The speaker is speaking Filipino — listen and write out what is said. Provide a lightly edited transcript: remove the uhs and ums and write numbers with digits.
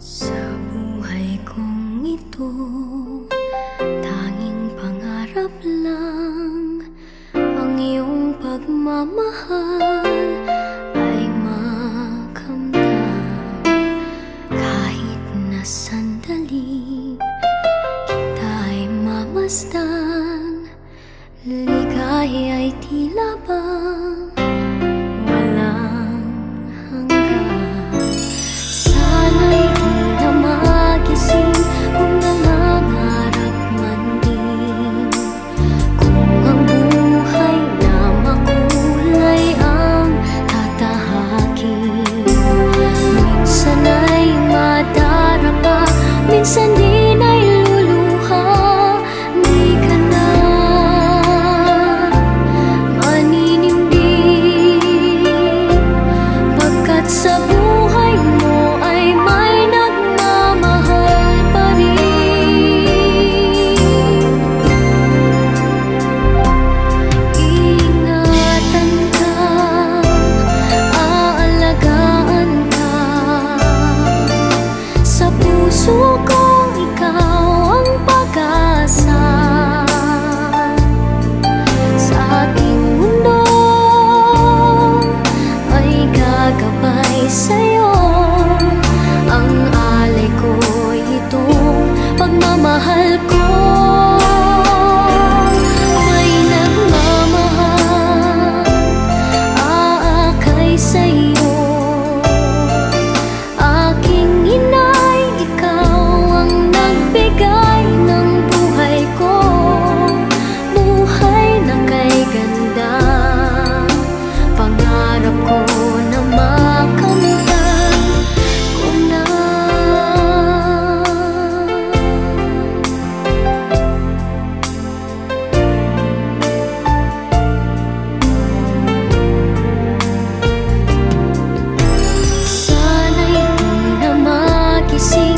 Sa buhay kong ito, tanging pangarap lang ang iyong pagmamahal ay makamtan. Kahit na sandali kita ay mamasdan, ligaya ay tila bang walang hanggan. Sana'y di na magising kung nangangarap man din, kung ang buhay na makulay ang tatahakin. Minsan ay madarapa, minsan din ay luluha. Di ka na maninindig, pagkat sa buhay mo ay may nagmamahal pa rin. Iingatan ka, aalagaan ka, sa puso kong ikaw ang pag-asa. Sa aking mundo ay gagabay sa'yo, ang alay ko'y itong pagmamahal ko. May nagmamahal, aakay sa'yo. Aking inay, ikaw ang nagbigay ng buhay ko, buhay na kay ganda. Pangarap ko na makamtan ko na. Sana'y di na magising